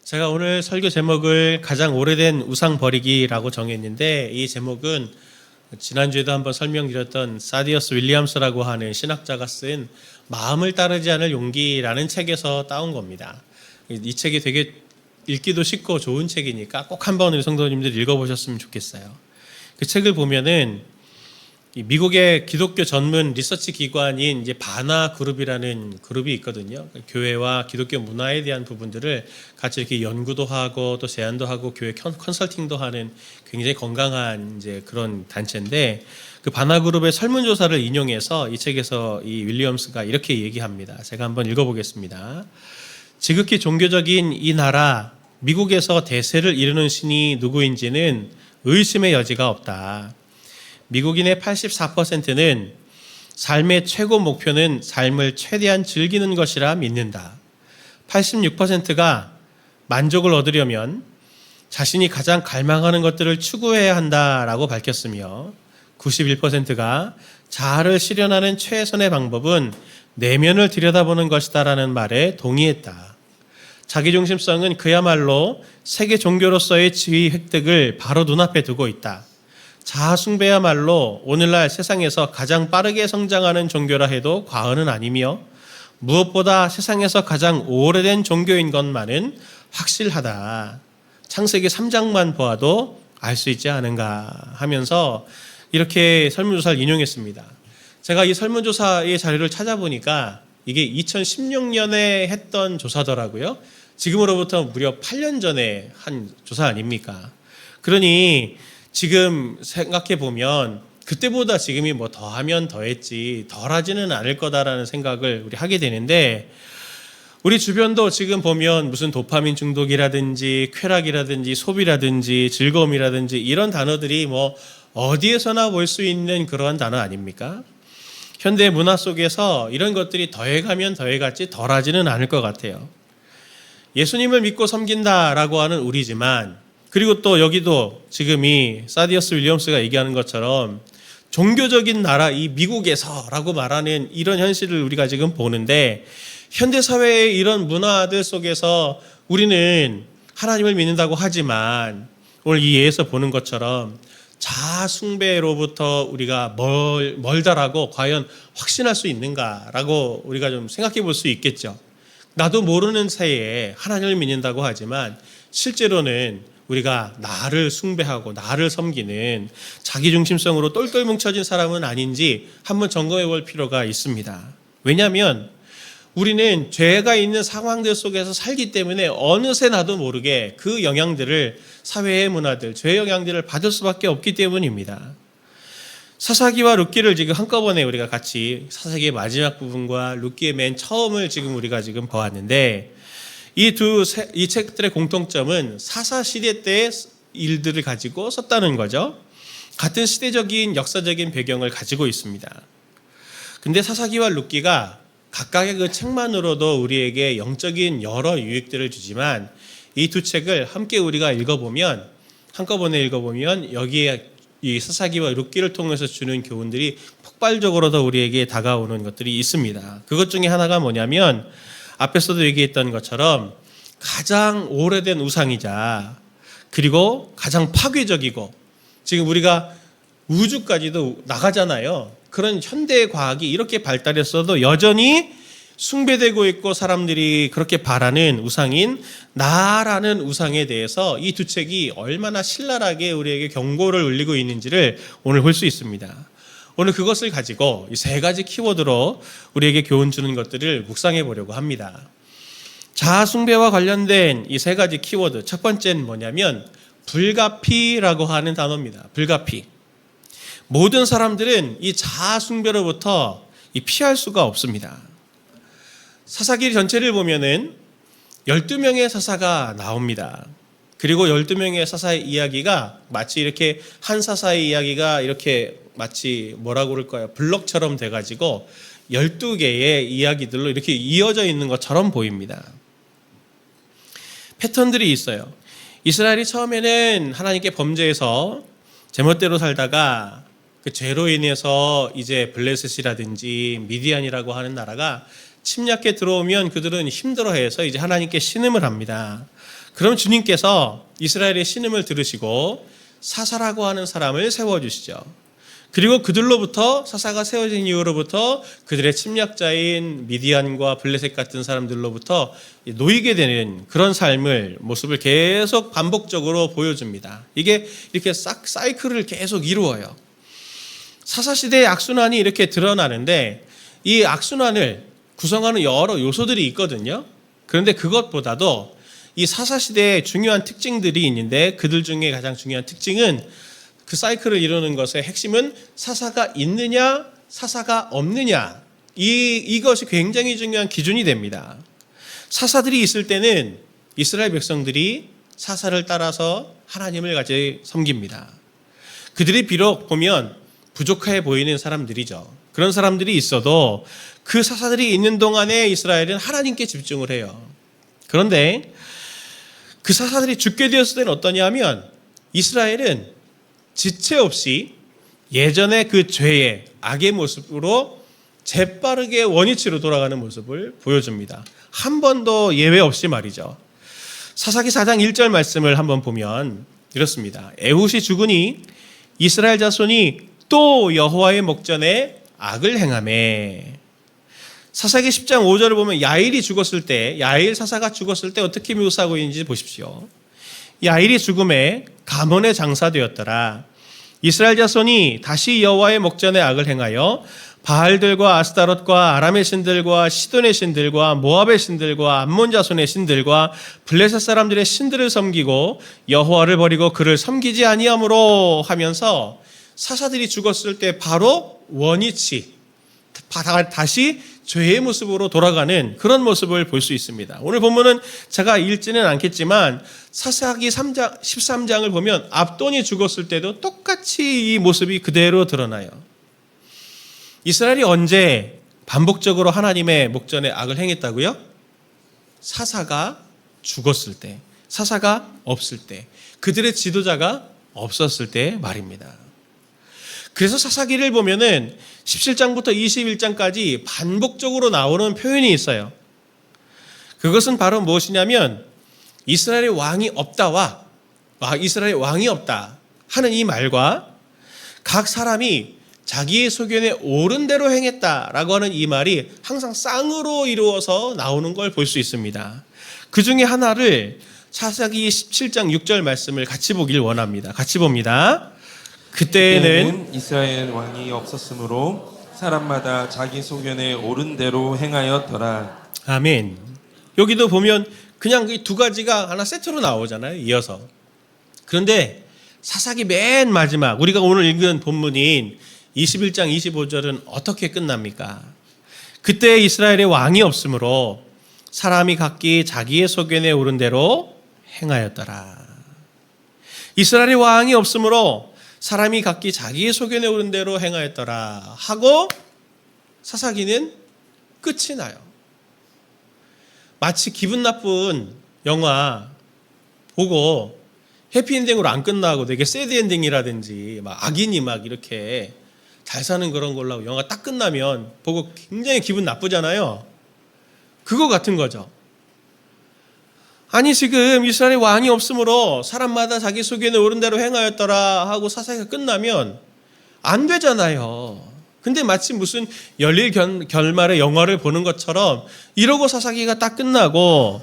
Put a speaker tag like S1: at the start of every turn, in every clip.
S1: 제가 오늘 설교 제목을 가장 오래된 우상 버리기라고 정했는데, 이 제목은 지난주에도 한번 설명드렸던 사디어스 윌리엄스라고 하는 신학자가 쓴 마음을 따르지 않을 용기라는 책에서 따온 겁니다. 이 책이 되게 읽기도 쉽고 좋은 책이니까 꼭 한번 우리 성도님들 읽어보셨으면 좋겠어요. 그 책을 보면은 미국의 기독교 전문 리서치 기관인 이제 바나 그룹이라는 그룹이 있거든요. 교회와 기독교 문화에 대한 부분들을 같이 이렇게 연구도 하고 또 제안도 하고 교회 컨설팅도 하는 굉장히 건강한 이제 그런 단체인데, 그 바나 그룹의 설문조사를 인용해서 이 책에서 이 윌리엄스가 이렇게 얘기합니다. 제가 한번 읽어보겠습니다. 지극히 종교적인 이 나라 미국에서 대세를 이루는 신이 누구인지는 의심의 여지가 없다. 미국인의 84%는 삶의 최고 목표는 삶을 최대한 즐기는 것이라 믿는다. 86%가 만족을 얻으려면 자신이 가장 갈망하는 것들을 추구해야 한다라고 밝혔으며, 91%가 자아를 실현하는 최선의 방법은 내면을 들여다보는 것이다라는 말에 동의했다. 자기중심성은 그야말로 세계 종교로서의 지위 획득을 바로 눈앞에 두고 있다. 자아숭배야말로 오늘날 세상에서 가장 빠르게 성장하는 종교라 해도 과언은 아니며, 무엇보다 세상에서 가장 오래된 종교인 것만은 확실하다. 창세기 3장만 보아도 알 수 있지 않은가 하면서 이렇게 설문조사를 인용했습니다. 제가 이 설문조사의 자료를 찾아보니까 이게 2016년에 했던 조사더라고요. 지금으로부터 무려 8년 전에 한 조사 아닙니까? 그러니 지금 생각해 보면 그때보다 지금이 뭐 더하면 더했지 덜하지는 않을 거다라는 생각을 우리 하게 되는데, 우리 주변도 지금 보면 무슨 도파민 중독이라든지 쾌락이라든지 소비라든지 즐거움이라든지 이런 단어들이 뭐 어디에서나 볼 수 있는 그러한 단어 아닙니까? 현대 문화 속에서 이런 것들이 더해가면 더해갔지 덜하지는 않을 것 같아요. 예수님을 믿고 섬긴다라고 하는 우리지만, 그리고 또 여기도 지금 이 사디어스 윌리엄스가 얘기하는 것처럼 종교적인 나라 이 미국에서라고 말하는 이런 현실을 우리가 지금 보는데, 현대사회의 이런 문화들 속에서 우리는 하나님을 믿는다고 하지만 오늘 이 예에서 보는 것처럼 자아숭배로부터 우리가 멀다라고 과연 확신할 수 있는가라고 우리가 좀 생각해 볼 수 있겠죠. 나도 모르는 사이에 하나님을 믿는다고 하지만 실제로는 우리가 나를 숭배하고 나를 섬기는 자기중심성으로 똘똘 뭉쳐진 사람은 아닌지 한번 점검해 볼 필요가 있습니다. 왜냐하면 우리는 죄가 있는 상황들 속에서 살기 때문에 어느새 나도 모르게 그 영향들을, 사회의 문화들, 죄의 영향들을 받을 수밖에 없기 때문입니다. 사사기와 룻기를 지금 한꺼번에 우리가 같이 사사기의 마지막 부분과 룻기의 맨 처음을 지금 우리가 지금 보았는데, 이 책들의 공통점은 사사시대 때의 일들을 가지고 썼다는 거죠. 같은 시대적인 역사적인 배경을 가지고 있습니다. 근데 사사기와 룻기가 각각의 그 책만으로도 우리에게 영적인 여러 유익들을 주지만, 이 두 책을 함께 우리가 읽어보면, 한꺼번에 읽어보면 여기에 이 사사기와 룻기를 통해서 주는 교훈들이 폭발적으로 더 우리에게 다가오는 것들이 있습니다. 그것 중에 하나가 뭐냐면, 앞에서도 얘기했던 것처럼 가장 오래된 우상이자 그리고 가장 파괴적이고, 지금 우리가 우주까지도 나가잖아요. 그런 현대 과학이 이렇게 발달했어도 여전히 숭배되고 있고 사람들이 그렇게 바라는 우상인 나라는 우상에 대해서 이 두 책이 얼마나 신랄하게 우리에게 경고를 울리고 있는지를 오늘 볼 수 있습니다. 오늘 그것을 가지고 이 세 가지 키워드로 우리에게 교훈 주는 것들을 묵상해 보려고 합니다. 자아숭배와 관련된 이 세 가지 키워드, 첫 번째는 뭐냐면 불가피라고 하는 단어입니다. 불가피. 모든 사람들은 이 자아숭배로부터 피할 수가 없습니다. 사사기 전체를 보면은 12명의 사사가 나옵니다. 그리고 12명의 사사의 이야기가 마치 이렇게 한 사사의 이야기가 이렇게 마치 뭐라고 그럴까요? 블럭처럼 돼가지고 12개의 이야기들로 이렇게 이어져 있는 것처럼 보입니다. 패턴들이 있어요. 이스라엘이 처음에는 하나님께 범죄해서 제멋대로 살다가 그 죄로 인해서 이제 블레셋이라든지 미디안이라고 하는 나라가 침략해 들어오면 그들은 힘들어해서 이제 하나님께 신음을 합니다. 그럼 주님께서 이스라엘의 신음을 들으시고 사사라고 하는 사람을 세워주시죠. 그리고 그들로부터, 사사가 세워진 이후로부터 그들의 침략자인 미디안과 블레셋 같은 사람들로부터 놓이게 되는 그런 삶을, 모습을 계속 반복적으로 보여줍니다. 이게 이렇게 싹 사이클을 계속 이루어요. 사사시대의 악순환이 이렇게 드러나는데 이 악순환을 구성하는 여러 요소들이 있거든요. 그런데 그것보다도 이 사사시대의 중요한 특징들이 있는데 그들 중에 가장 중요한 특징은 그 사이클을 이루는 것의 핵심은 사사가 있느냐, 사사가 없느냐. 이것이 굉장히 중요한 기준이 됩니다. 사사들이 있을 때는 이스라엘 백성들이 사사를 따라서 하나님을 같이 섬깁니다. 그들이 비록 보면 부족해 보이는 사람들이죠. 그런 사람들이 있어도 그 사사들이 있는 동안에 이스라엘은 하나님께 집중을 해요. 그런데 그 사사들이 죽게 되었을 때는 어떠냐 하면 이스라엘은 지체 없이 예전의 그 죄의 악의 모습으로 재빠르게 원위치로 돌아가는 모습을 보여줍니다. 한 번도 예외 없이 말이죠. 사사기 4장 1절 말씀을 한번 보면 이렇습니다. 에훗이 죽으니 이스라엘 자손이 또 여호와의 목전에 악을 행하매. 사사기 10장 5절을 보면 야일이 죽었을 때, 야일 사사가 죽었을 때 어떻게 묘사하고 있는지 보십시오. 야일이 죽음에 가문의 장사되었더라. 이스라엘 자손이 다시 여호와의 목전에 악을 행하여 바알들과 아스타롯과 아람의 신들과 시돈의 신들과 모압의 신들과 암몬 자손의 신들과 블레셋 사람들의 신들을 섬기고 여호와를 버리고 그를 섬기지 아니함으로 하면서 사사들이 죽었을 때 바로 원위치, 다시 죄의 모습으로 돌아가는 그런 모습을 볼 수 있습니다. 오늘 본문은 제가 읽지는 않겠지만 사사기 13장을 보면 압돈이 죽었을 때도 똑같이 이 모습이 그대로 드러나요. 이스라엘이 언제 반복적으로 하나님의 목전에 악을 행했다고요? 사사가 죽었을 때, 사사가 없을 때, 그들의 지도자가 없었을 때 말입니다. 그래서 사사기를 보면은 17장부터 21장까지 반복적으로 나오는 표현이 있어요. 그것은 바로 무엇이냐면 이스라엘의 왕이 없다와 이스라엘의 왕이 없다 하는 이 말과 각 사람이 자기의 소견에 옳은 대로 행했다라고 하는 이 말이 항상 쌍으로 이루어서 나오는 걸 볼 수 있습니다. 그 중에 하나를 사사기 17장 6절 말씀을 같이 보길 원합니다. 같이 봅니다. 그때는
S2: 이스라엘 왕이 없었으므로 사람마다 자기 소견에 옳은 대로 행하였더라.
S1: 아멘. 여기도 보면 그냥 이 두 가지가 하나 세트로 나오잖아요. 이어서. 그런데 사사기 맨 마지막 우리가 오늘 읽은 본문인 21장 25절은 어떻게 끝납니까? 그때 이스라엘의 왕이 없으므로 사람이 각기 자기의 소견에 옳은 대로 행하였더라. 이스라엘의 왕이 없으므로 사람이 각기 자기의 소견에 오른 대로 행하였더라 하고 사사기는 끝이 나요. 마치 기분 나쁜 영화 보고 해피엔딩으로 안 끝나고 되게 새드엔딩이라든지 막 악인이 막 이렇게 잘 사는 그런 걸로 하고 영화 딱 끝나면 보고 굉장히 기분 나쁘잖아요. 그거 같은 거죠. 아니 지금 이스라엘의 왕이 없으므로 사람마다 자기 소견에 옳은 대로 행하였더라 하고 사사기가 끝나면 안 되잖아요. 근데 마치 무슨 열릴 결말의 영화를 보는 것처럼 이러고 사사기가 딱 끝나고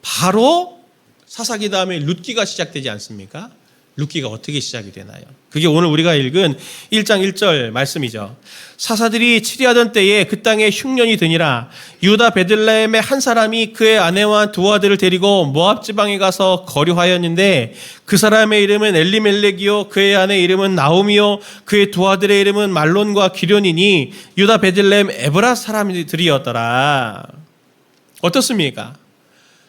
S1: 바로 사사기 다음에 룻기가 시작되지 않습니까? 룻기가 어떻게 시작이 되나요? 그게 오늘 우리가 읽은 1장 1절 말씀이죠. 사사들이 치리하던 때에 그 땅에 흉년이 드니라. 유다 베들레헴의 한 사람이 그의 아내와 두 아들을 데리고 모압 지방에 가서 거류하였는데 그 사람의 이름은 엘리멜렉이요 그의 아내 이름은 나오미요 그의 두 아들의 이름은 말론과 기련이니 유다 베들레헴 에브라 사람들이었더라. 어떻습니까?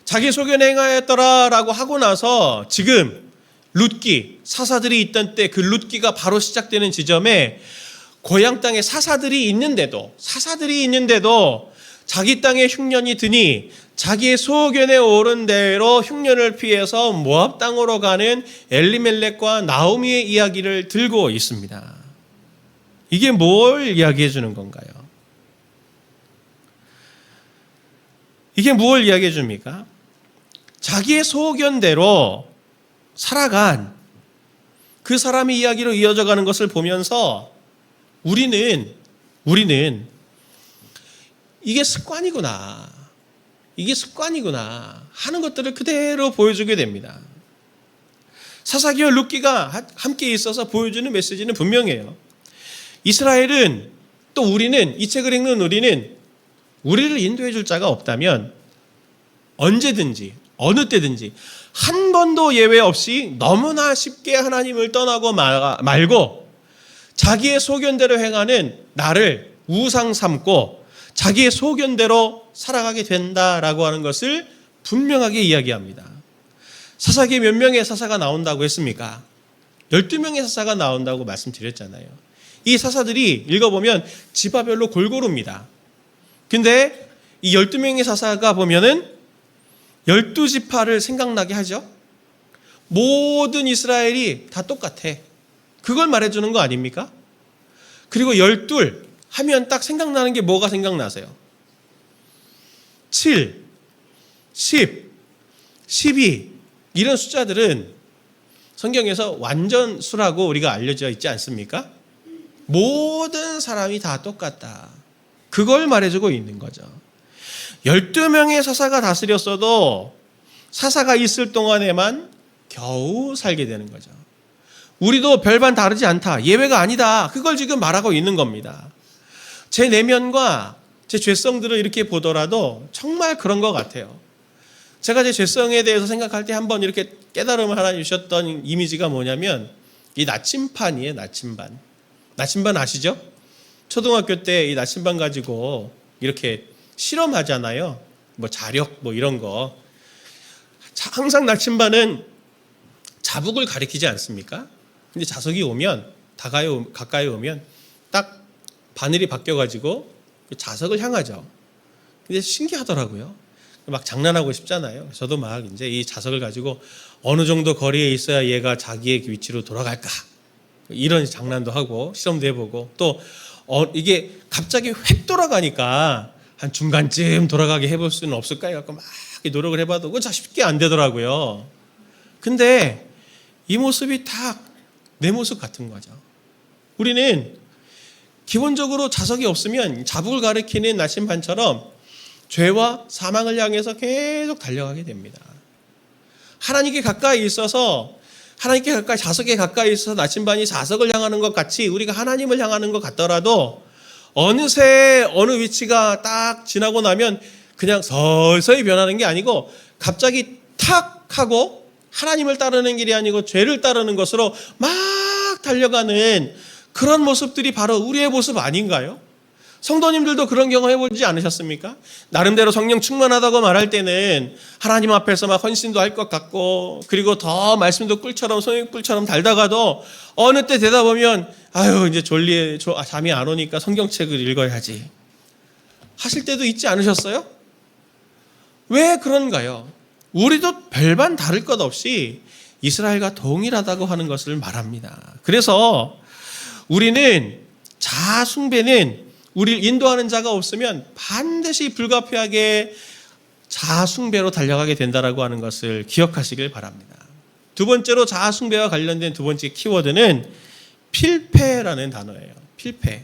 S1: 자기 소견에 행하였더라라고 하고 나서 지금 룻기, 사사들이 있던 때 그 룻기가 바로 시작되는 지점에 고향 땅에 사사들이 있는데도 자기 땅에 흉년이 드니 자기의 소견에 오른 대로 흉년을 피해서 모압 땅으로 가는 엘리멜렉과 나오미의 이야기를 들고 있습니다. 이게 뭘 이야기해 주는 건가요? 이게 뭘 이야기해 줍니까? 자기의 소견대로 살아간 그 사람의 이야기로 이어져 가는 것을 보면서 우리는 이게 습관이구나 하는 것들을 그대로 보여주게 됩니다. 사사기와 룻기가 함께 있어서 보여주는 메시지는 분명해요. 이스라엘은, 또 우리는, 이 책을 읽는 우리를 인도해 줄 자가 없다면 언제든지 어느 때든지 한 번도 예외 없이 너무나 쉽게 하나님을 떠나고 말고 자기의 소견대로 행하는 나를 우상 삼고 자기의 소견대로 살아가게 된다라고 하는 것을 분명하게 이야기합니다. 사사기에 몇 명의 사사가 나온다고 했습니까? 12명의 사사가 나온다고 말씀드렸잖아요. 이 사사들이 읽어보면 지파별로 골고루입니다. 근데 이 12명의 사사가 보면은 12지파를 생각나게 하죠. 모든 이스라엘이 다 똑같아. 그걸 말해주는 거 아닙니까? 그리고 12 하면 딱 생각나는 게 뭐가 생각나세요? 7, 10, 12 이런 숫자들은 성경에서 완전수라고 우리가 알려져 있지 않습니까? 모든 사람이 다 똑같다. 그걸 말해주고 있는 거죠. 12명의 사사가 다스렸어도 사사가 있을 동안에만 겨우 살게 되는 거죠. 우리도 별반 다르지 않다. 예외가 아니다. 그걸 지금 말하고 있는 겁니다. 제 내면과 제 죄성들을 이렇게 보더라도 정말 그런 것 같아요. 제가 제 죄성에 대해서 생각할 때 한번 이렇게 깨달음을 하나 주셨던 이미지가 뭐냐면 이 나침반이에요. 나침반. 나침반 아시죠? 초등학교 때 이 나침반 가지고 이렇게 실험하잖아요. 뭐 자력 뭐 이런 거. 항상 나침반은 자북을 가리키지 않습니까? 근데 자석이 오면 가까이 오면 딱 바늘이 바뀌어가지고 자석을 향하죠. 근데 신기하더라고요. 막 장난하고 싶잖아요. 저도 막 이제 이 자석을 가지고 어느 정도 거리에 있어야 얘가 자기의 위치로 돌아갈까 이런 장난도 하고 실험도 해보고 또 이게 갑자기 획 돌아가니까 한 중간쯤 돌아가게 해볼 수는 없을까 해갖고 막 노력을 해봐도 그거 쉽게 안 되더라고요. 근데 이 모습이 다 내 모습 같은 거죠. 우리는 기본적으로 자석이 없으면 자북을 가리키는 나침반처럼 죄와 사망을 향해서 계속 달려가게 됩니다. 하나님께 가까이 있어서 하나님께 가까이 자석에 가까이 있어서 나침반이 자석을 향하는 것 같이 우리가 하나님을 향하는 것 같더라도 어느새 어느 위치가 딱 지나고 나면 그냥 서서히 변하는 게 아니고 갑자기 탁 하고 하나님을 따르는 길이 아니고 죄를 따르는 것으로 막 달려가는 그런 모습들이 바로 우리의 모습 아닌가요? 성도님들도 그런 경험 해보지 않으셨습니까? 나름대로 성령 충만하다고 말할 때는 하나님 앞에서 막 헌신도 할 것 같고 그리고 더 말씀도 꿀처럼 성령꿀처럼 달다가도 어느 때 되다 보면 아유 이제 잠이 안 오니까 성경책을 읽어야지 하실 때도 있지 않으셨어요? 왜 그런가요? 우리도 별반 다를 것 없이 이스라엘과 동일하다고 하는 것을 말합니다. 그래서 우리는 자아 숭배는 우리를 인도하는 자가 없으면 반드시 불가피하게 자아 숭배로 달려가게 된다라고 하는 것을 기억하시길 바랍니다. 두 번째로 자아 숭배와 관련된 두 번째 키워드는 필패라는 단어예요. 필패.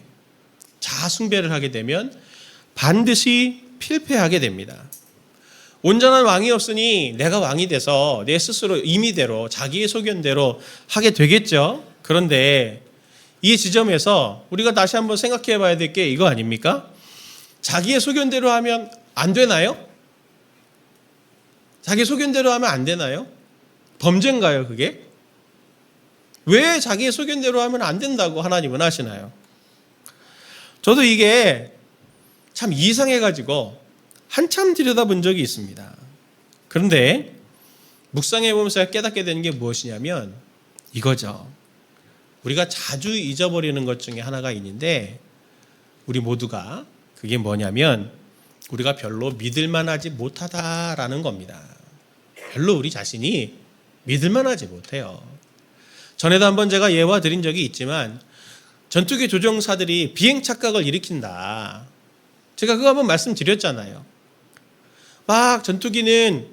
S1: 자아 숭배를 하게 되면 반드시 필패하게 됩니다. 온전한 왕이 없으니 내가 왕이 돼서 내 스스로 임의대로 자기의 소견대로 하게 되겠죠. 그런데 이 지점에서 우리가 다시 한번 생각해 봐야 될 게 이거 아닙니까? 자기의 소견대로 하면 안 되나요? 자기 소견대로 하면 안 되나요? 범죄인가요, 그게? 왜 자기의 소견대로 하면 안 된다고 하나님은 하시나요? 저도 이게 참 이상해가지고 한참 들여다본 적이 있습니다. 그런데 묵상해 보면서 깨닫게 되는 게 무엇이냐면 이거죠. 우리가 자주 잊어버리는 것 중에 하나가 있는데 우리 모두가 그게 뭐냐면 우리가 별로 믿을만하지 못하다라는 겁니다. 별로 우리 자신이 믿을만하지 못해요. 전에도 한번 제가 예화 드린 적이 있지만 전투기 조종사들이 비행 착각을 일으킨다. 제가 그거 한번 말씀드렸잖아요. 막 전투기는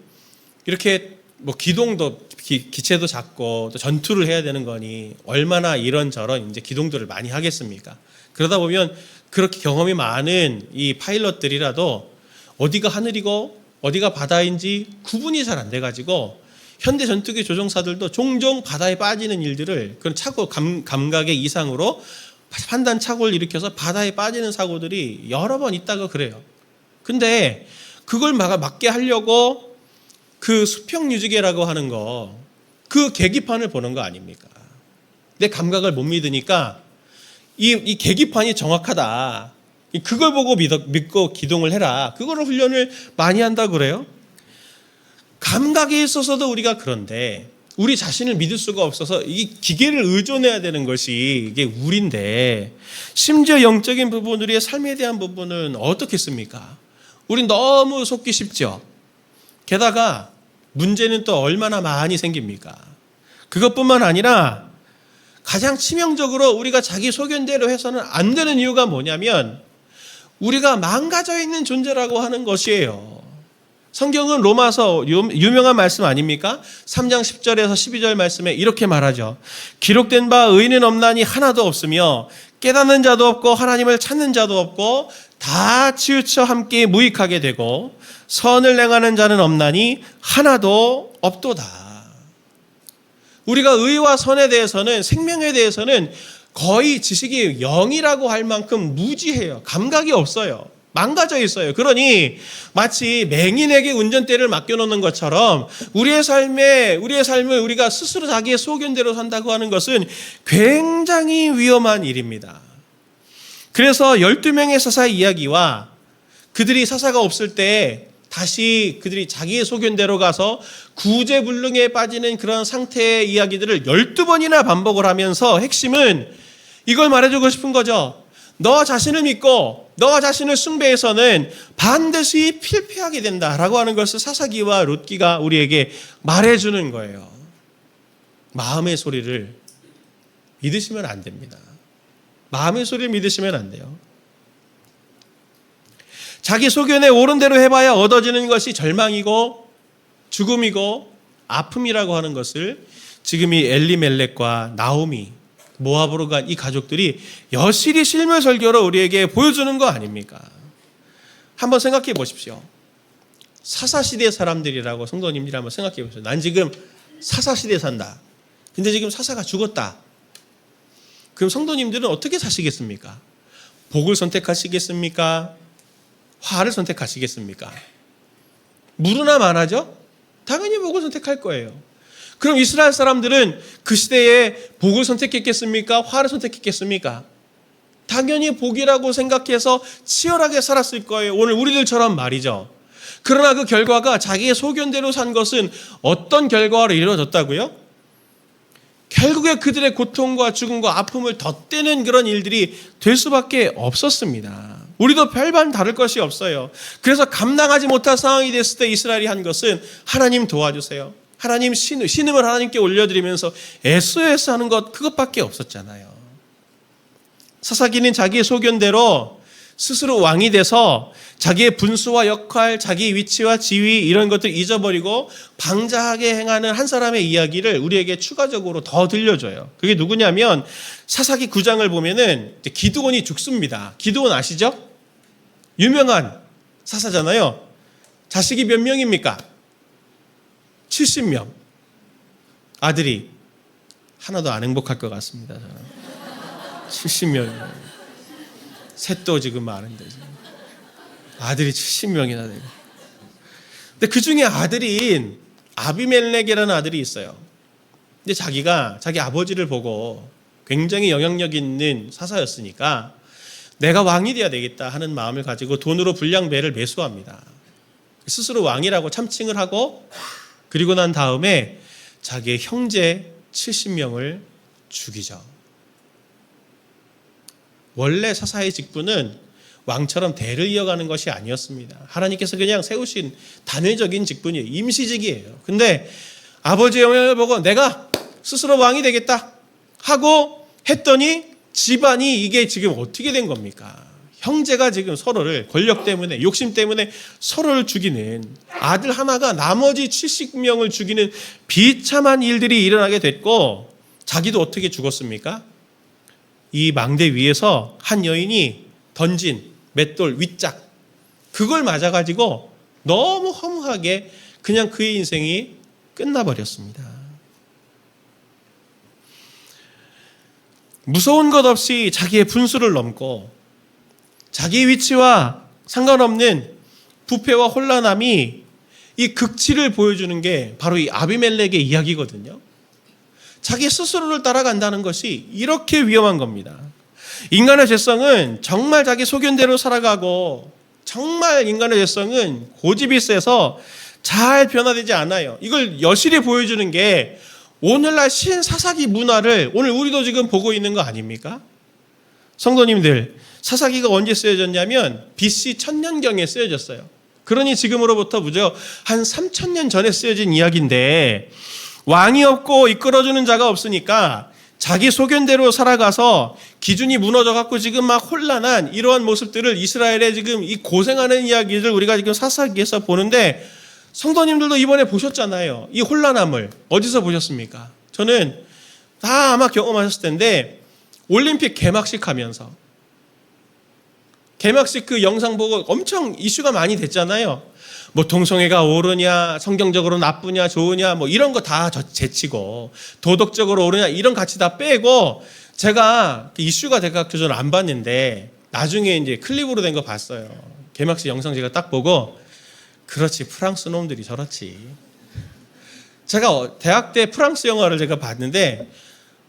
S1: 이렇게 뭐 기동도 기체도 작고 또 전투를 해야 되는 거니 얼마나 이런저런 이제 기동들을 많이 하겠습니까? 그러다 보면 그렇게 경험이 많은 이 파일럿들이라도 어디가 하늘이고 어디가 바다인지 구분이 잘 안 돼가지고 현대 전투기 조종사들도 종종 바다에 빠지는 일들을 그런 착오 감각의 이상으로 판단 착오를 일으켜서 바다에 빠지는 사고들이 여러 번 있다고 그래요. 근데 그걸 막게 하려고 그 수평 유지계라고 하는 거, 그 계기판을 보는 거 아닙니까? 내 감각을 못 믿으니까 이 계기판이 정확하다. 그걸 보고 믿고 기동을 해라. 그거를 훈련을 많이 한다고 그래요. 감각에 있어서도 우리가 그런데 우리 자신을 믿을 수가 없어서 이 기계를 의존해야 되는 것이 이게 우리인데 심지어 영적인 부분, 우리의 삶에 대한 부분은 어떻겠습니까? 우린 너무 속기 쉽죠. 게다가 문제는 또 얼마나 많이 생깁니까? 그것뿐만 아니라 가장 치명적으로 우리가 자기 소견대로 해서는 안 되는 이유가 뭐냐면 우리가 망가져 있는 존재라고 하는 것이에요. 성경은 로마서 유명한 말씀 아닙니까? 3장 10절에서 12절 말씀에 이렇게 말하죠. 기록된 바 의인은 없나니 하나도 없으며 깨닫는 자도 없고 하나님을 찾는 자도 없고 다 치우쳐 함께 무익하게 되고 선을 행하는 자는 없나니 하나도 없도다. 우리가 의와 선에 대해서는, 생명에 대해서는 거의 지식이 0이라고 할 만큼 무지해요. 감각이 없어요. 망가져 있어요. 그러니 마치 맹인에게 운전대를 맡겨놓는 것처럼 우리의 삶을 우리가 스스로 자기의 소견대로 산다고 하는 것은 굉장히 위험한 일입니다. 그래서 12명의 사사의 이야기와 그들이 사사가 없을 때 다시 그들이 자기의 소견대로 가서 구제불능에 빠지는 그런 상태의 이야기들을 12번이나 반복을 하면서 핵심은 이걸 말해주고 싶은 거죠. 너 자신을 믿고 너 자신을 숭배해서는 반드시 필패하게 된다라고 하는 것을 사사기와 룻기가 우리에게 말해주는 거예요. 마음의 소리를 믿으시면 안 됩니다. 마음의 소리를 믿으시면 안 돼요. 자기 소견에 옳은 대로 해봐야 얻어지는 것이 절망이고 죽음이고 아픔이라고 하는 것을 지금 이 엘리멜렉과 나오미, 모압으로 간 이 가족들이 여실히 실물설교로 우리에게 보여주는 거 아닙니까? 한번 생각해 보십시오. 사사시대 사람들이라고 성도님들이 한번 생각해 보십시오. 난 지금 사사시대에 산다. 근데 지금 사사가 죽었다. 그럼 성도님들은 어떻게 사시겠습니까? 복을 선택하시겠습니까? 화를 선택하시겠습니까? 무르나 만하죠? 당연히 복을 선택할 거예요. 그럼 이스라엘 사람들은 그 시대에 복을 선택했겠습니까? 화를 선택했겠습니까? 당연히 복이라고 생각해서 치열하게 살았을 거예요. 오늘 우리들처럼 말이죠. 그러나 그 결과가 자기의 소견대로 산 것은 어떤 결과로 이루어졌다고요? 결국에 그들의 고통과 죽음과 아픔을 덧대는 그런 일들이 될 수밖에 없었습니다. 우리도 별반 다를 것이 없어요. 그래서 감당하지 못할 상황이 됐을 때 이스라엘이 한 것은 하나님 도와주세요. 하나님 신음을 하나님께 올려드리면서 SOS 하는 것, 그것밖에 없었잖아요. 사사기는 자기의 소견대로 스스로 왕이 돼서 자기의 분수와 역할, 자기의 위치와 지위 이런 것들 잊어버리고 방자하게 행하는 한 사람의 이야기를 우리에게 추가적으로 더 들려줘요. 그게 누구냐면 사사기 9장을 보면은 기드온이 죽습니다. 기드온 아시죠? 유명한 사사잖아요. 자식이 몇 명입니까? 70명. 아들이 하나도 안 행복할 것 같습니다. 저는. 70명. 셋도 지금 많은데 아들이 70명이나 되고. 근데 그 중에 아들인 아비멜렉이라는 아들이 있어요. 근데 자기가 자기 아버지를 보고 굉장히 영향력 있는 사사였으니까 내가 왕이 돼야 되겠다 하는 마음을 가지고 돈으로 불량배를 매수합니다. 스스로 왕이라고 참칭을 하고 그리고 난 다음에 자기의 형제 70명을 죽이죠. 원래 사사의 직분은 왕처럼 대를 이어가는 것이 아니었습니다. 하나님께서 그냥 세우신 단회적인 직분이에요. 임시직이에요. 근데 아버지의 영향을 보고 내가 스스로 왕이 되겠다 하고 했더니 집안이 이게 지금 어떻게 된 겁니까? 형제가 지금 서로를 권력 때문에, 욕심 때문에 서로를 죽이는, 아들 하나가 나머지 70명을 죽이는 비참한 일들이 일어나게 됐고, 자기도 어떻게 죽었습니까? 이 망대 위에서 한 여인이 던진 맷돌 윗짝, 그걸 맞아가지고 너무 허무하게 그냥 그의 인생이 끝나버렸습니다. 무서운 것 없이 자기의 분수를 넘고 자기의 위치와 상관없는 부패와 혼란함이 이 극치를 보여주는 게 바로 이 아비멜렉의 이야기거든요. 자기 스스로를 따라간다는 것이 이렇게 위험한 겁니다. 인간의 죄성은 정말 자기 소견대로 살아가고, 정말 인간의 죄성은 고집이 세서 잘 변화되지 않아요. 이걸 여실히 보여주는 게 오늘날 신사사기 문화를 오늘 우리도 지금 보고 있는 거 아닙니까? 성도님들, 사사기가 언제 쓰여졌냐면 BC 1000년경에 쓰여졌어요. 그러니 지금으로부터 무려 한 3000년 전에 쓰여진 이야기인데, 왕이 없고 이끌어주는 자가 없으니까 자기 소견대로 살아가서 기준이 무너져갖고 지금 막 혼란한 이러한 모습들을 이스라엘의 지금 이 고생하는 이야기를 우리가 지금 사사기에서 보는데, 성도님들도 이번에 보셨잖아요. 이 혼란함을 어디서 보셨습니까? 저는 다 아마 경험하셨을 텐데, 올림픽 개막식 하면서 개막식 그 영상 보고 엄청 이슈가 많이 됐잖아요. 뭐 동성애가 옳으냐, 성경적으로 나쁘냐, 좋으냐, 뭐 이런 거 다 제치고, 도덕적으로 옳으냐 이런 가치 다 빼고, 제가 이슈가 돼갖고 저는 안 봤는데 나중에 이제 클립으로 된 거 봤어요. 개막식 영상 제가 딱 보고, 그렇지, 프랑스 놈들이 저렇지. 제가 대학 때 프랑스 영화를 제가 봤는데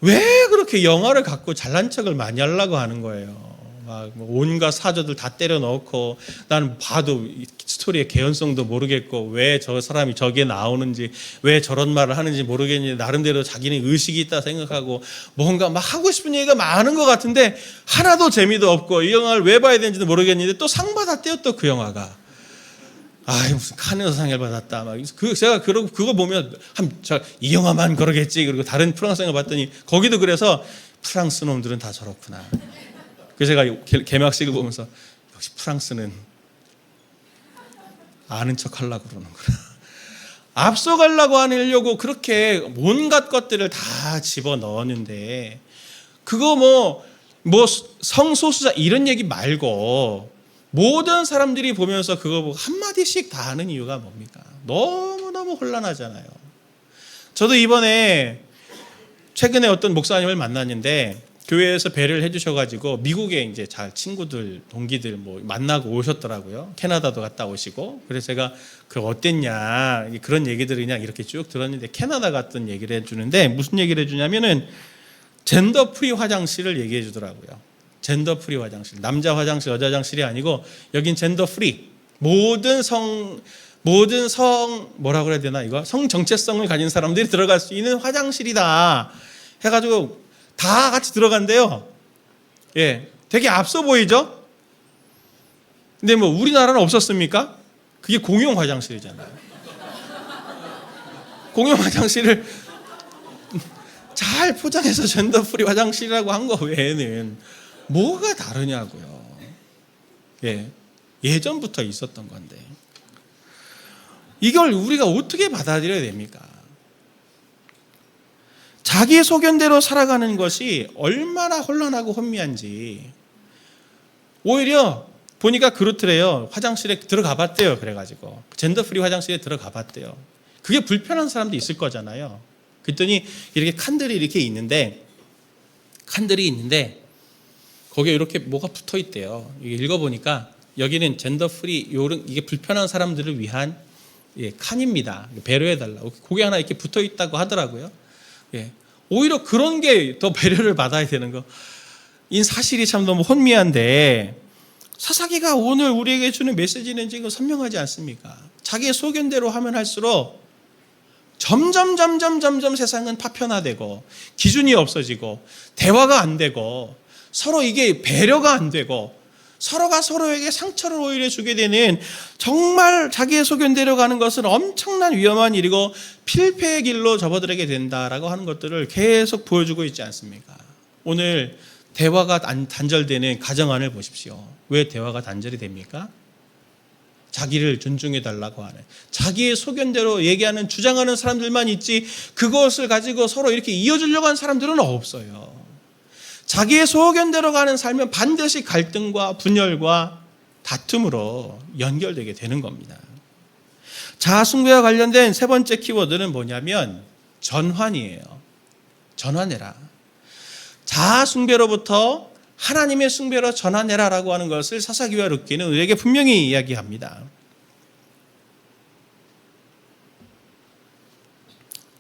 S1: 왜 그렇게 영화를 갖고 잘난 척을 많이 하려고 하는 거예요. 막 온갖 사조들 다 때려 넣고, 나는 봐도 스토리의 개연성도 모르겠고, 왜 저 사람이 저기에 나오는지, 왜 저런 말을 하는지 모르겠는지, 나름대로 자기는 의식이 있다 생각하고 뭔가 막 하고 싶은 얘기가 많은 것 같은데 하나도 재미도 없고, 이 영화를 왜 봐야 되는지도 모르겠는데 또 상 받았대요. 또 그 영화가 무슨 카네에서 상을 받았다. 막 제가 그거 보면 이 영화만 그러겠지. 그리고 다른 프랑스 영화 봤더니 거기도 그래서 프랑스 놈들은 다 저렇구나. 그래서 제가 개막식을 보면서 역시 프랑스는 아는 척 하려고 그러는구나. 앞서가려고 하려고 그렇게 온갖 것들을 다 집어넣었는데, 그거 뭐 성소수자 이런 얘기 말고 모든 사람들이 보면서 그거 보고 한마디씩 다 하는 이유가 뭡니까? 너무너무 혼란하잖아요. 저도 이번에 최근에 어떤 목사님을 만났는데, 교회에서 배려를 해주셔가지고 미국에 이제 잘 친구들, 동기들 뭐 만나고 오셨더라고요. 캐나다도 갔다 오시고. 그래서 제가 그 어땠냐 그런 얘기들을 그냥 이렇게 쭉 들었는데, 캐나다 갔던 얘기를 해주는데 무슨 얘기를 해주냐면은 젠더 프리 화장실을 얘기해 주더라고요. 젠더 프리 화장실, 남자 화장실, 여자 화장실이 아니고 여긴 젠더 프리, 모든 성 뭐라고 해야 되나, 이거 성 정체성을 가진 사람들이 들어갈 수 있는 화장실이다 해가지고 다 같이 들어간대요. 예, 되게 앞서 보이죠? 근데 뭐 우리나라는 없었습니까? 그게 공용 화장실이잖아요. 공용 화장실을 잘 포장해서 젠더 프리 화장실이라고 한 거 외에는 뭐가 다르냐고요. 예, 예전부터 있었던 건데 이걸 우리가 어떻게 받아들여야 됩니까? 자기 소견대로 살아가는 것이 얼마나 혼란하고 혼미한지. 오히려 보니까 그렇더래요. 화장실에 들어가 봤대요. 그래가지고 젠더 프리 화장실에 들어가 봤대요. 그게 불편한 사람도 있을 거잖아요. 그랬더니 이렇게 칸들이 있는데 거기에 이렇게 뭐가 붙어 있대요. 읽어보니까 여기는 젠더 프리, 이게 불편한 사람들을 위한 칸입니다. 배려해달라고. 그게 하나 이렇게 붙어 있다고 하더라고요. 예. 오히려 그런 게 더 배려를 받아야 되는 거. 이 사실이 참 너무 혼미한데, 사사기가 오늘 우리에게 주는 메시지는 지금 선명하지 않습니까? 자기의 소견대로 하면 할수록 점점 세상은 파편화되고, 기준이 없어지고, 대화가 안 되고, 서로 이게 배려가 안 되고, 서로가 서로에게 상처를 오히려 주게 되는, 정말 자기의 소견대로 가는 것은 엄청난 위험한 일이고 필패의 길로 접어들게 된다라고 하는 것들을 계속 보여주고 있지 않습니까? 오늘 대화가 단절되는 가정 안을 보십시오. 왜 대화가 단절이 됩니까? 자기를 존중해달라고 하는, 자기의 소견대로 얘기하는, 주장하는 사람들만 있지 그것을 가지고 서로 이렇게 이어주려고 하는 사람들은 없어요. 자기의 소견대로 가는 삶은 반드시 갈등과 분열과 다툼으로 연결되게 되는 겁니다. 자아숭배와 관련된 세 번째 키워드는 뭐냐면 전환이에요. 전환해라. 자아숭배로부터 하나님의 숭배로 전환해라라고 하는 것을 사사기와 룻기는 우리에게 분명히 이야기합니다.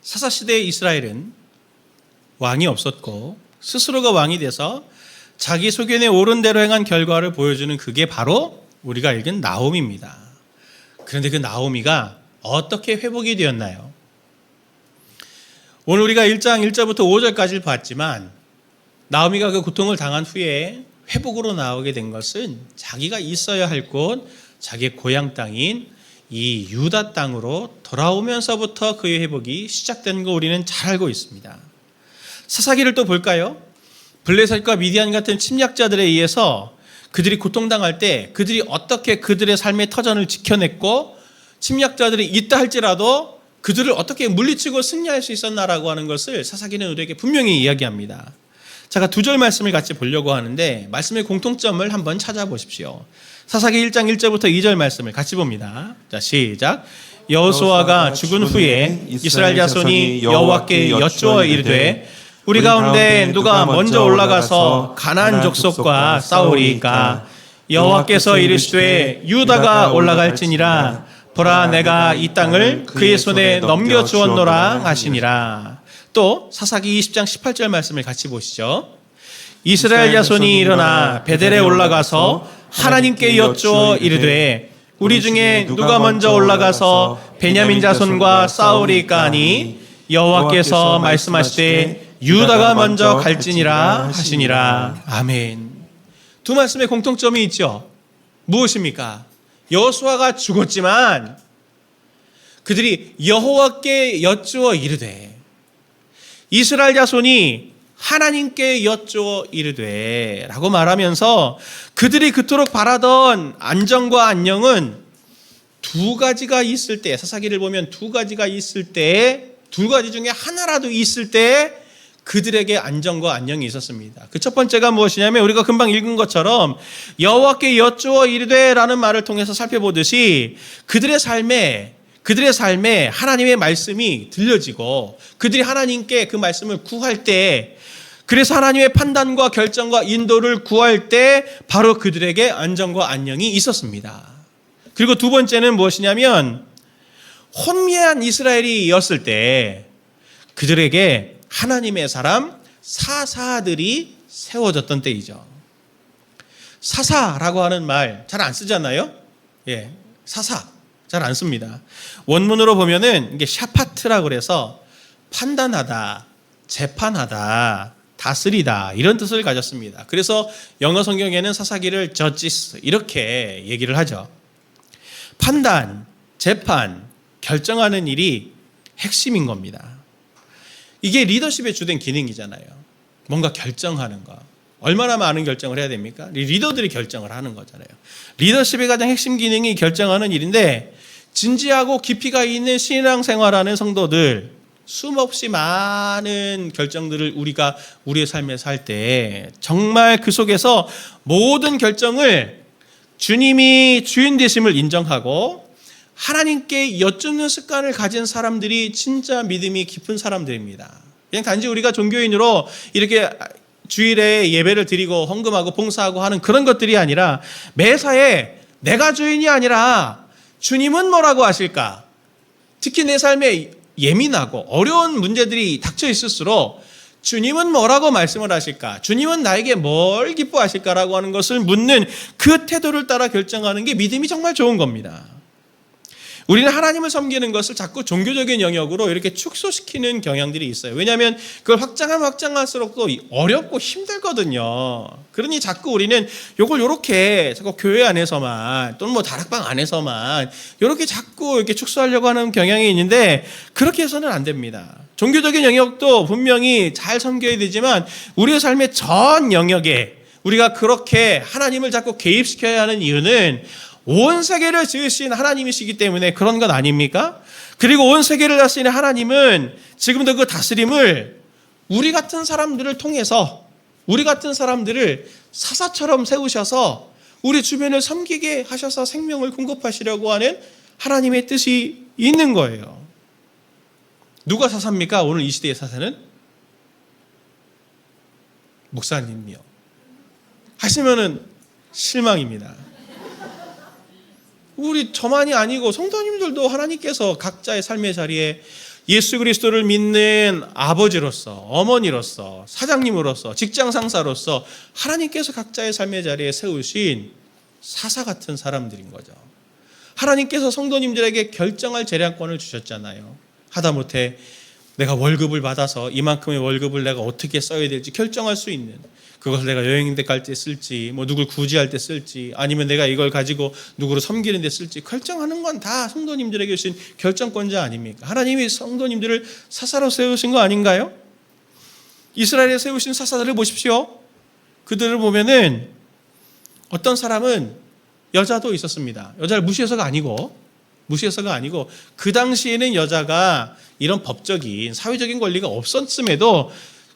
S1: 사사시대의 이스라엘은 왕이 없었고 스스로가 왕이 돼서 자기 소견에 옳은 대로 행한 결과를 보여주는, 그게 바로 우리가 읽은 나오미입니다. 그런데 그 나오미가 어떻게 회복이 되었나요? 오늘 우리가 1장 1절부터 5절까지를 봤지만 나오미가 그 고통을 당한 후에 회복으로 나오게 된 것은 자기가 있어야 할 곳, 자기의 고향 땅인 이 유다 땅으로 돌아오면서부터 그의 회복이 시작된 거 우리는 잘 알고 있습니다. 사사기를 또 볼까요? 블레셋과 미디안 같은 침략자들에 의해서 그들이 고통당할 때 그들이 어떻게 그들의 삶의 터전을 지켜냈고 침략자들이 있다 할지라도 그들을 어떻게 물리치고 승리할 수 있었나라고 하는 것을 사사기는 우리에게 분명히 이야기합니다. 제가 2절 말씀을 같이 보려고 하는데 말씀의 공통점을 한번 찾아보십시오. 사사기 1장 1절부터 2절 말씀을 같이 봅니다. 자, 시작. 여호수아가 죽은 후에 이스라엘 자손이 여호와께 여쭈어 이르되 우리 가운데 누가 먼저 올라가서 가나안 족속과 싸우리이까? 여호와께서 이르시되 유다가 올라갈지니라. 보라, 내가 이 땅을 그의 손에 넘겨주었노라 하시니라. 또 사사기 20장 18절 말씀을 같이 보시죠. 이스라엘 자손이 일어나 베델에 올라가서 하나님께 여쭈어 이르되 우리 중에 누가 먼저 올라가서 베냐민 자손과 싸우리까 하니 여호와께서 말씀하시되 유다가 먼저 갈지니라 하시니라. 아멘. 두 말씀의 공통점이 있죠. 무엇입니까? 여호수아가 죽었지만 그들이 여호와께 여쭈어 이르되, 이스라엘 자손이 하나님께 여쭈어 이르되 라고 말하면서 그들이 그토록 바라던 안정과 안녕은 두 가지가 있을 때, 사사기를 보면 두 가지가 있을 때, 두 가지 중에 하나라도 있을 때 그들에게 안정과 안녕이 있었습니다. 그 첫 번째가 무엇이냐면 우리가 금방 읽은 것처럼 여호와께 여쭈어 이르되 라는 말을 통해서 살펴보듯이 그들의 삶에 하나님의 말씀이 들려지고 그들이 하나님께 그 말씀을 구할 때, 그래서 하나님의 판단과 결정과 인도를 구할 때 바로 그들에게 안정과 안녕이 있었습니다. 그리고 두 번째는 무엇이냐면 혼미한 이스라엘이었을 때 그들에게 하나님의 사람 사사들이 세워졌던 때이죠. 사사라고 하는 말 잘 안 쓰잖아요. 예, 사사 잘 안 씁니다. 원문으로 보면은 이게 샤파트라고 그래서 판단하다, 재판하다, 다스리다 이런 뜻을 가졌습니다. 그래서 영어 성경에는 사사기를 judges 이렇게 얘기를 하죠. 판단, 재판, 결정하는 일이 핵심인 겁니다. 이게 리더십의 주된 기능이잖아요. 뭔가 결정하는 거. 얼마나 많은 결정을 해야 됩니까? 리더들이 결정을 하는 거잖아요. 리더십의 가장 핵심 기능이 결정하는 일인데, 진지하고 깊이가 있는 신앙생활하는 성도들, 수없이 많은 결정들을 우리가 우리의 삶에서 할 때 정말 그 속에서 모든 결정을 주님이 주인 되심을 인정하고 하나님께 여쭙는 습관을 가진 사람들이 진짜 믿음이 깊은 사람들입니다. 그냥 단지 우리가 종교인으로 이렇게 주일에 예배를 드리고 헌금하고 봉사하고 하는 그런 것들이 아니라 매사에 내가 주인이 아니라 주님은 뭐라고 하실까? 특히 내 삶에 예민하고 어려운 문제들이 닥쳐 있을수록 주님은 뭐라고 말씀을 하실까? 주님은 나에게 뭘 기뻐하실까라고 하는 것을 묻는 그 태도를 따라 결정하는 게 믿음이 정말 좋은 겁니다. 우리는 하나님을 섬기는 것을 자꾸 종교적인 영역으로 이렇게 축소시키는 경향들이 있어요. 왜냐하면 그걸 확장하면 확장할수록 또 어렵고 힘들거든요. 그러니 자꾸 우리는 이걸 이렇게 자꾸 교회 안에서만 또는 뭐 다락방 안에서만 이렇게 자꾸 이렇게 축소하려고 하는 경향이 있는데 그렇게 해서는 안 됩니다. 종교적인 영역도 분명히 잘 섬겨야 되지만 우리의 삶의 전 영역에 우리가 그렇게 하나님을 자꾸 개입시켜야 하는 이유는 온 세계를 지으신 하나님이시기 때문에 그런 것 아닙니까? 그리고 온 세계를 다스리는 하나님은 지금도 그 다스림을 우리 같은 사람들을 통해서, 우리 같은 사람들을 사사처럼 세우셔서 우리 주변을 섬기게 하셔서 생명을 공급하시려고 하는 하나님의 뜻이 있는 거예요. 누가 사사입니까? 오늘 이 시대의 사사는? 목사님이요. 하시면은 실망입니다. 우리 저만이 아니고 성도님들도 하나님께서 각자의 삶의 자리에 예수 그리스도를 믿는 아버지로서, 어머니로서, 사장님으로서, 직장 상사로서 하나님께서 각자의 삶의 자리에 세우신 사사 같은 사람들인 거죠. 하나님께서 성도님들에게 결정할 재량권을 주셨잖아요. 하다못해 내가 월급을 받아서 이만큼의 월급을 내가 어떻게 써야 될지 결정할 수 있는, 그것을 내가 여행 갈 때 쓸지, 뭐 누굴 구제할 때 쓸지, 아니면 내가 이걸 가지고 누구를 섬기는 데 쓸지 결정하는 건 다 성도님들에게 주신 결정권자 아닙니까? 하나님이 성도님들을 사사로 세우신 거 아닌가요? 이스라엘에 세우신 사사들을 보십시오. 그들을 보면은 어떤 사람은 여자도 있었습니다. 여자를 무시해서가 아니고 그 당시에는 여자가 이런 법적인 사회적인 권리가 없었음에도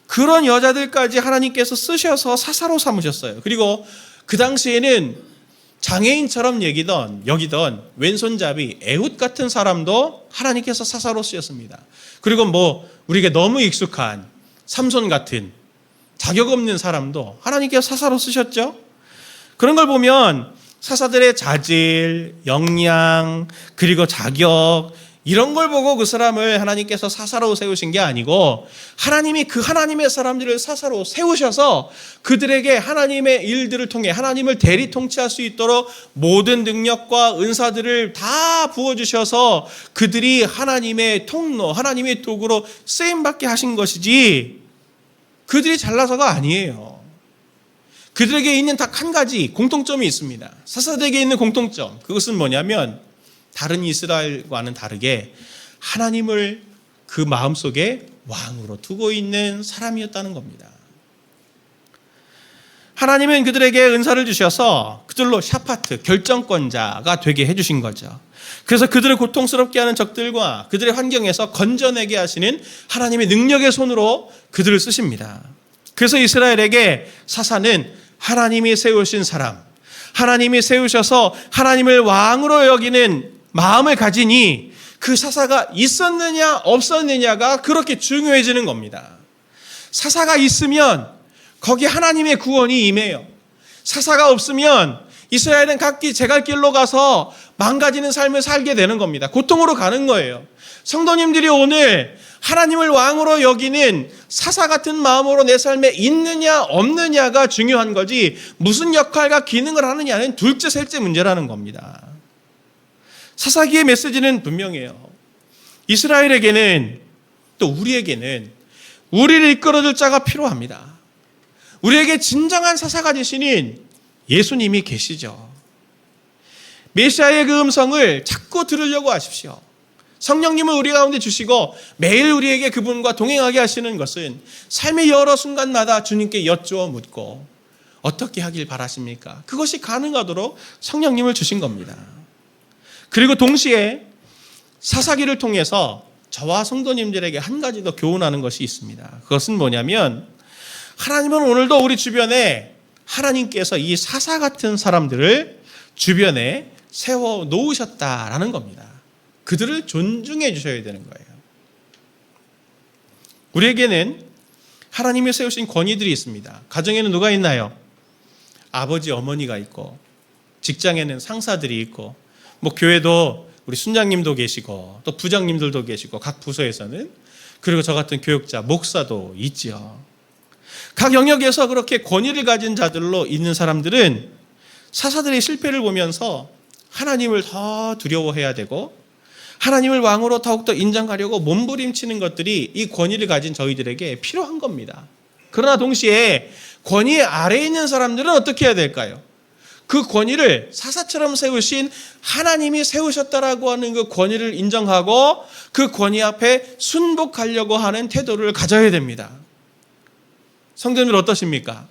S1: 그런 여자들까지 하나님께서 쓰셔서 사사로 삼으셨어요. 그리고 그 당시에는 장애인처럼 여기던 왼손잡이 에훗 같은 사람도 하나님께서 사사로 쓰셨습니다. 그리고 뭐 우리에게 너무 익숙한 삼손 같은 자격 없는 사람도 하나님께서 사사로 쓰셨죠. 그런 걸 보면 사사들의 자질, 역량, 그리고 자격, 이런 걸 보고 그 사람을 하나님께서 사사로 세우신 게 아니고 하나님이 그 하나님의 사람들을 사사로 세우셔서 그들에게 하나님의 일들을 통해 하나님을 대리 통치할 수 있도록 모든 능력과 은사들을 다 부어주셔서 그들이 하나님의 통로, 하나님의 도구로 쓰임받게 하신 것이지 그들이 잘나서가 아니에요. 그들에게 있는 딱 한 가지 공통점이 있습니다. 사사들에게 있는 공통점, 그것은 뭐냐면 다른 이스라엘과는 다르게 하나님을 그 마음속에 왕으로 두고 있는 사람이었다는 겁니다. 하나님은 그들에게 은사를 주셔서 그들로 샤파트, 결정권자가 되게 해주신 거죠. 그래서 그들을 고통스럽게 하는 적들과 그들의 환경에서 건져내게 하시는 하나님의 능력의 손으로 그들을 쓰십니다. 그래서 이스라엘에게 사사는 하나님이 세우신 사람, 하나님이 세우셔서 하나님을 왕으로 여기는 마음을 가지니 그 사사가 있었느냐 없었느냐가 그렇게 중요해지는 겁니다. 사사가 있으면 거기 하나님의 구원이 임해요. 사사가 없으면 이스라엘은 각기 제갈 길로 가서 망가지는 삶을 살게 되는 겁니다. 고통으로 가는 거예요. 성도님들이 오늘 하나님을 왕으로 여기는 사사 같은 마음으로 내 삶에 있느냐 없느냐가 중요한 거지 무슨 역할과 기능을 하느냐는 둘째 셋째 문제라는 겁니다. 사사기의 메시지는 분명해요. 이스라엘에게는 또 우리에게는 우리를 이끌어줄 자가 필요합니다. 우리에게 진정한 사사가 되시는 예수님이 계시죠. 메시아의 그 음성을 자꾸 들으려고 하십시오. 성령님을 우리 가운데 주시고 매일 우리에게 그분과 동행하게 하시는 것은 삶의 여러 순간마다 주님께 여쭈어 묻고 어떻게 하길 바라십니까? 그것이 가능하도록 성령님을 주신 겁니다. 그리고 동시에 사사기를 통해서 저와 성도님들에게 한 가지 더 교훈하는 것이 있습니다. 그것은 뭐냐면 하나님은 오늘도 우리 주변에 하나님께서 이 사사 같은 사람들을 주변에 세워 놓으셨다라는 겁니다. 그들을 존중해 주셔야 되는 거예요. 우리에게는 하나님이 세우신 권위들이 있습니다. 가정에는 누가 있나요? 아버지, 어머니가 있고 직장에는 상사들이 있고 뭐 교회도 우리 순장님도 계시고 또 부장님들도 계시고 각 부서에서는 그리고 저 같은 교육자, 목사도 있지요. 각 영역에서 그렇게 권위를 가진 자들로 있는 사람들은 사사들의 실패를 보면서 하나님을 더 두려워해야 되고 하나님을 왕으로 더욱더 인정하려고 몸부림치는 것들이 이 권위를 가진 저희들에게 필요한 겁니다. 그러나 동시에 권위 아래에 있는 사람들은 어떻게 해야 될까요? 그 권위를 사사처럼 세우신 하나님이 세우셨다라고 하는 그 권위를 인정하고 그 권위 앞에 순복하려고 하는 태도를 가져야 됩니다. 성도님들 어떠십니까?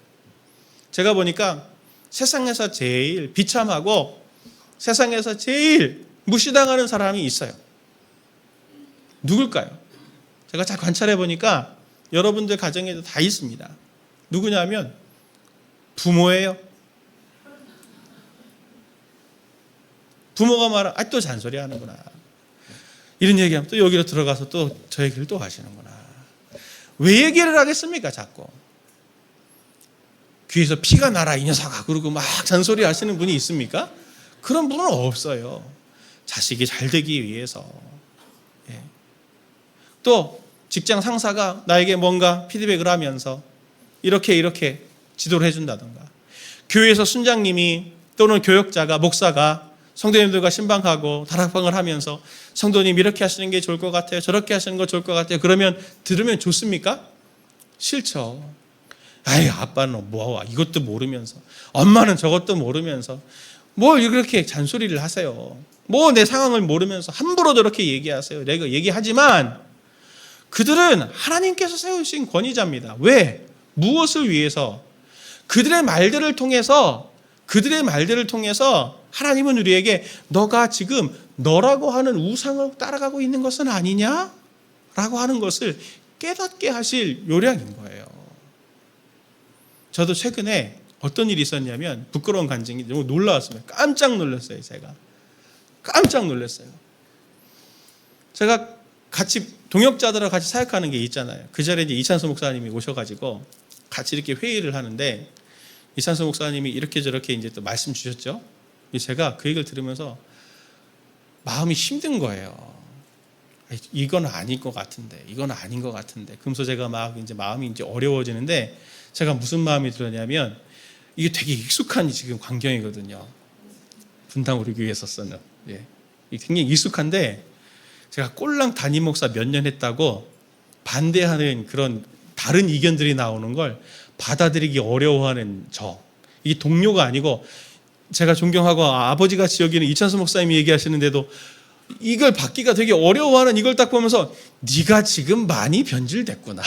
S1: 제가 보니까 세상에서 제일 비참하고 세상에서 제일 무시당하는 사람이 있어요. 누굴까요? 제가 잘 관찰해 보니까 여러분들 가정에도 다 있습니다. 누구냐면 부모예요. 부모가 말하, 또 잔소리 하는구나. 이런 얘기하면 또 여기로 들어가서 또 저 얘기를 또 하시는구나. 왜 얘기를 하겠습니까, 자꾸? 귀에서 피가 나라 이 녀석아 그러고 막 잔소리 하시는 분이 있습니까? 그런 분은 없어요. 자식이 잘 되기 위해서. 예. 또 직장 상사가 나에게 뭔가 피드백을 하면서 이렇게 지도를 해준다던가, 교회에서 순장님이 또는 교역자가, 목사가 성도님들과 신방하고 다락방을 하면서 성도님 이렇게 하시는 게 좋을 것 같아요, 저렇게 하시는 거 좋을 것 같아요. 그러면 들으면 좋습니까? 싫죠. 아이, 아빠는 뭐 이것도 모르면서, 엄마는 저것도 모르면서 뭘 이렇게 잔소리를 하세요. 뭐 내 상황을 모르면서 함부로 저렇게 얘기하세요. 내가 얘기하지만 그들은 하나님께서 세우신 권위자입니다. 왜? 무엇을 위해서? 그들의 말들을 통해서 하나님은 우리에게 너가 지금 너라고 하는 우상을 따라가고 있는 것은 아니냐? 라고 하는 것을 깨닫게 하실 요량인 거예요. 저도 최근에 어떤 일이 있었냐면 부끄러운 간증이 너무 놀라웠습니다. 깜짝 놀랐어요. 제가 깜짝 놀랐어요. 제가 같이 동역자들하고 같이 사역하는 게 있잖아요. 그 자리에 이제 이찬수 목사님이 오셔가지고 같이 이렇게 회의를 하는데 이찬수 목사님이 이렇게 저렇게 이제 또 말씀 주셨죠. 제가 그 얘기를 들으면서 마음이 힘든 거예요. 이건 아닐 것 같은데, 이건 아닌 것 같은데. 그러면서 제가 막 이제 마음이 이제 어려워지는데 제가 무슨 마음이 들었냐면 이게 되게 익숙한 지금 광경이거든요. 분당 우리 교회에서는. 예. 이게 굉장히 익숙한데 제가 꼴랑 담임 목사 몇 년 했다고 반대하는 그런 다른 이견들이 나오는 걸 받아들이기 어려워하는 이게 동료가 아니고 제가 존경하고 아버지같이 여기는 이찬수 목사님이 얘기하시는데도 이걸 받기가 되게 어려워하는 이걸 딱 보면서 네가 지금 많이 변질됐구나.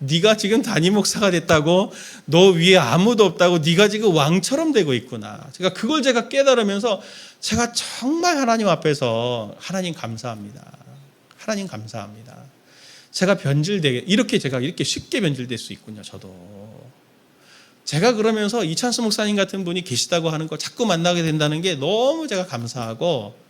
S1: 네가 지금 담임 목사가 됐다고, 너 위에 아무도 없다고 네가 지금 왕처럼 되고 있구나. 그걸 제가 깨달으면서 제가 정말 하나님 앞에서 하나님 감사합니다. 하나님 감사합니다. 제가 제가 이렇게 쉽게 변질될 수 있군요. 저도. 제가 그러면서 이찬수 목사님 같은 분이 계시다고 하는 거 자꾸 만나게 된다는 게 너무 제가 감사하고,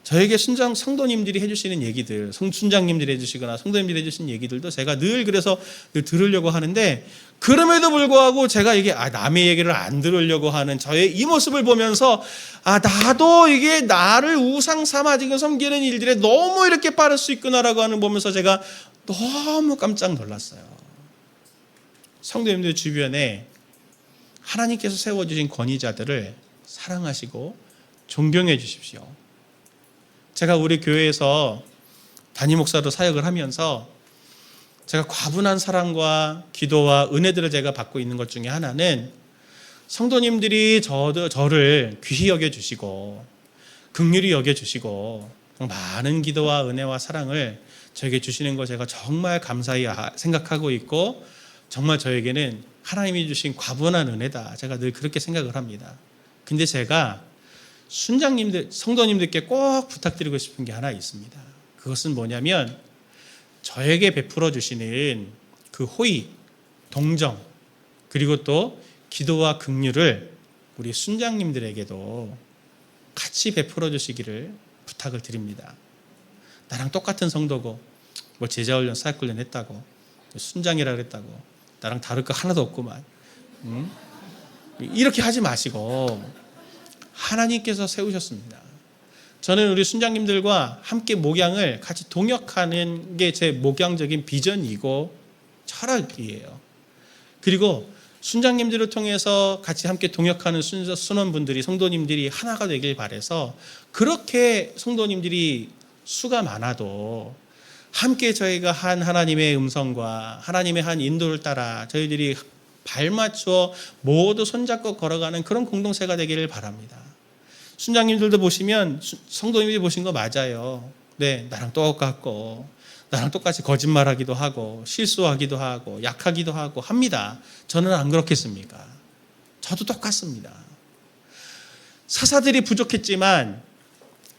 S1: 저에게 성도님들이 해주시는 얘기들, 순장님들이 해주시거나 성도님들이 해주시는 얘기들도 제가 늘 그래서 늘 들으려고 하는데, 그럼에도 불구하고 제가 이게 남의 얘기를 안 들으려고 하는 저의 이 모습을 보면서 나도 이게 나를 우상 삼아 지금 섬기는 일들에 너무 이렇게 빠를 수 있구나라고 하는 보면서 제가 너무 깜짝 놀랐어요. 성도님들 주변에 하나님께서 세워주신 권위자들을 사랑하시고 존경해 주십시오. 제가 우리 교회에서 담임 목사로 사역을 하면서 제가 과분한 사랑과 기도와 은혜들을 제가 받고 있는 것 중에 하나는 성도님들이 저를 귀히 여겨주시고 긍휼히 여겨주시고 많은 기도와 은혜와 사랑을 저에게 주시는 거 제가 정말 감사히 생각하고 있고, 정말 저에게는 하나님이 주신 과분한 은혜다. 제가 늘 그렇게 생각을 합니다. 근데 제가 순장님들, 성도님들께 꼭 부탁드리고 싶은 게 하나 있습니다. 그것은 뭐냐면 저에게 베풀어 주시는 그 호의, 동정, 그리고 또 기도와 긍휼을 우리 순장님들에게도 같이 베풀어 주시기를 부탁을 드립니다. 나랑 똑같은 성도고 뭐 제자훈련, 사역훈련 했다고, 순장이라 그랬다고 나랑 다를 거 하나도 없구만, 이렇게 하지 마시고 하나님께서 세우셨습니다. 저는 우리 순장님들과 함께 목양을 같이 동역하는 게 제 목양적인 비전이고 철학이에요. 그리고 순장님들을 통해서 같이 함께 동역하는 순원분들이, 성도님들이 하나가 되길 바라서, 그렇게 성도님들이 수가 많아도 함께 저희가 한 하나님의 음성과 하나님의 한 인도를 따라 저희들이 발맞추어 모두 손잡고 걸어가는 그런 공동체가 되기를 바랍니다. 순장님들도 보시면 성도님들이 보신 거 맞아요. 네, 나랑 똑같고 나랑 똑같이 거짓말하기도 하고 실수하기도 하고 약하기도 하고 합니다. 저는 안 그렇겠습니까? 저도 똑같습니다. 사사들이 부족했지만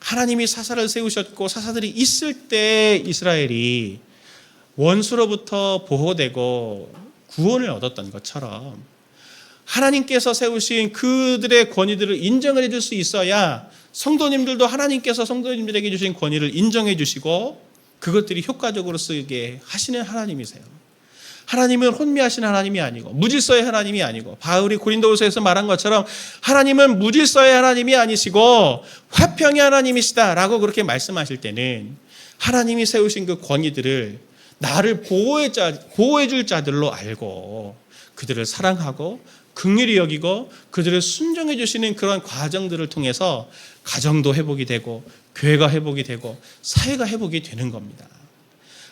S1: 하나님이 사사를 세우셨고 사사들이 있을 때 이스라엘이 원수로부터 보호되고 구원을 얻었던 것처럼 하나님께서 세우신 그들의 권위들을 인정을 해줄 수 있어야 성도님들도 하나님께서 성도님들에게 주신 권위를 인정해 주시고 그것들이 효과적으로 쓰게 하시는 하나님이세요. 하나님은 혼미하신 하나님이 아니고 무질서의 하나님이 아니고 바울이 고린도후서에서 말한 것처럼 하나님은 무질서의 하나님이 아니시고 화평의 하나님이시다라고 그렇게 말씀하실 때는 하나님이 세우신 그 권위들을 나를 보호해 줄 자들로 알고 그들을 사랑하고 긍휼히 여기고 그들을 순종해 주시는 그런 과정들을 통해서 가정도 회복이 되고 교회가 회복이 되고 사회가 회복이 되는 겁니다.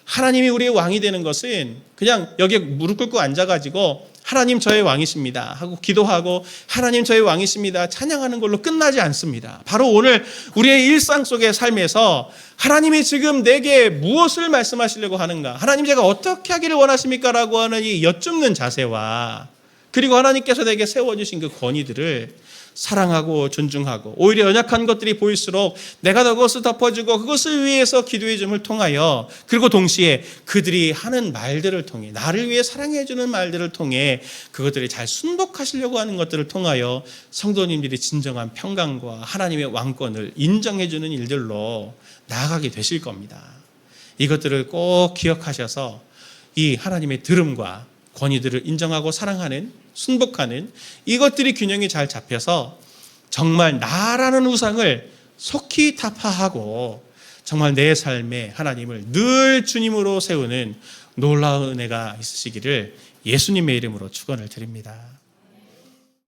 S1: 하나님이 우리의 왕이 되는 것은 그냥 여기에 무릎 꿇고 앉아가지고 하나님 저의 왕이십니다 하고 기도하고 하나님 저의 왕이십니다 찬양하는 걸로 끝나지 않습니다. 바로 오늘 우리의 일상 속의 삶에서 하나님이 지금 내게 무엇을 말씀하시려고 하는가, 하나님 제가 어떻게 하기를 원하십니까? 라고 하는 이 여쭙는 자세와 그리고 하나님께서 내게 세워주신 그 권위들을 사랑하고 존중하고 오히려 연약한 것들이 보일수록 내가 그것을 덮어주고 그것을 위해서 기도해 줌을 통하여 그리고 동시에 그들이 하는 말들을 통해 나를 위해 사랑해 주는 말들을 통해 그것들이 잘 순복하시려고 하는 것들을 통하여 성도님들이 진정한 평강과 하나님의 왕권을 인정해 주는 일들로 나아가게 되실 겁니다. 이것들을 꼭 기억하셔서 이 하나님의 들음과 권위들을 인정하고 사랑하는 순복하는 이것들이 균형이 잘 잡혀서 정말 나라는 우상을 속히 타파하고 정말 내 삶에 하나님을 늘 주님으로 세우는 놀라운 은혜가 있으시기를 예수님의 이름으로 축원을 드립니다.